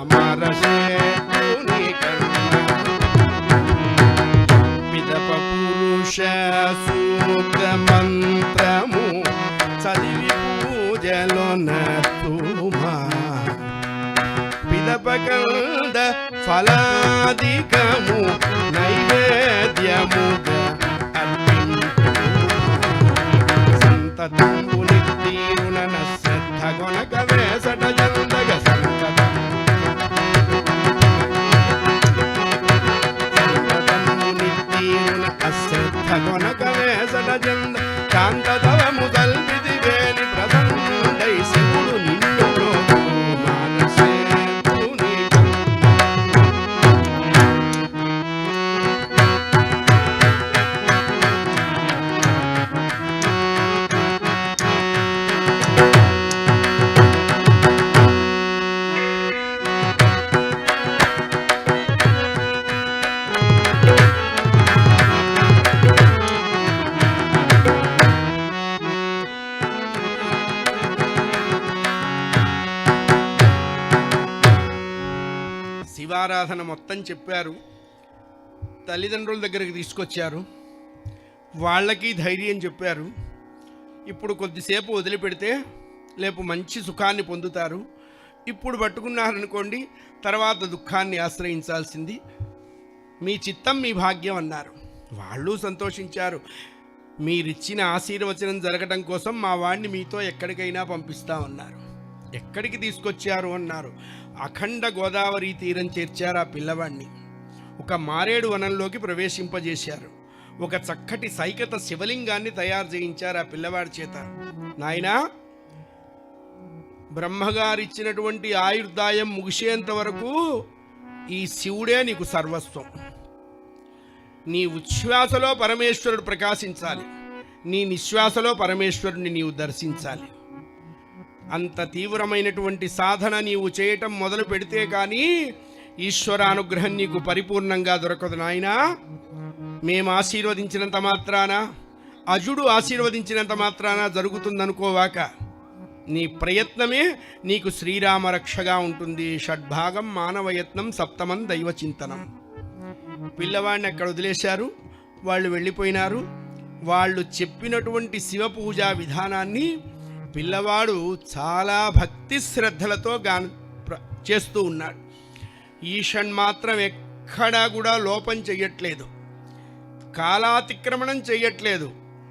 మరసేతుని కన్న పిదప పురుష సూక్త మంత్రము చదివి పూజలో నతుమా పిదపకంద ఫలాదికము నైవేద్యముగా సంతతంబు నిత్తీరున శ్రద్ధ గొనక వేసట జందగ సంతతంబు నిత్తీరున అశ్రద్ధ గొనక వేసట జంద కాంతదవము తల్పిది వేని ప్రసన్నుడై శివుడు నిన్ను మానసేతుని శివారాధన మొత్తం చెప్పారు. తల్లిదండ్రుల దగ్గరికి తీసుకొచ్చారు. వాళ్ళకి ధైర్యం చెప్పారు. ఇప్పుడు కొద్దిసేపు వదిలిపెడితే రేపు మంచి సుఖాన్ని పొందుతారు. ఇప్పుడు పట్టుకున్నారనుకోండి తర్వాత దుఃఖాన్ని ఆశ్రయించాల్సింది. మీ చిత్తం మీ భాగ్యం అన్నారు. వాళ్ళు సంతోషించారు. మీరిచ్చిన ఆశీర్వచనం జరగటం కోసం మా వాడిని మీతో ఎక్కడికైనా పంపిస్తామన్నారు. ఎక్కడికి తీసుకొచ్చారు అన్నారు. అఖండ గోదావరి తీరం చేర్చారు ఆ పిల్లవాడిని. ఒక మారేడు వనంలోకి ప్రవేశింపజేశారు. ఒక చక్కటి సైకత శివలింగాన్ని తయారు చేయించారు ఆ పిల్లవాడి చేత. నాయనా, బ్రహ్మగారిచ్చినటువంటి ఆయుర్దాయం ముగిసేంత వరకు ఈ శివుడే నీకు సర్వస్వం. నీ ఉచ్ఛ్వాసలో పరమేశ్వరుడు ప్రకాశించాలి, నీ నిశ్వాసలో పరమేశ్వరుని నీవు దర్శించాలి. అంత తీవ్రమైనటువంటి సాధన నీవు చేయటం మొదలు పెడితే కానీ ఈశ్వరానుగ్రహం నీకు పరిపూర్ణంగా దొరకదు నాయనా. మేము ఆశీర్వదించినంత మాత్రాన, అజుడు ఆశీర్వదించినంత మాత్రాన జరుగుతుందనుకోవాక, నీ ప్రయత్నమే నీకు శ్రీరామ రక్షగా ఉంటుంది. షడ్భాగం మానవయత్నం, సప్తమం దైవచింతనం. పిల్లవాడిని అక్కడ వదిలేశారు. వాళ్ళు వెళ్ళిపోయినారు. వాళ్ళు చెప్పినటువంటి శివ పూజా విధానాన్ని పిల్లవాడు చాలా భక్తి శ్రద్ధలతో చేస్తూ ఉన్నాడు. ఈషన్ మాత్రం ఎక్కడా కూడా లోపం చెయ్యట్లేదు, కాలాతిక్రమణం చెయ్యట్లేదు.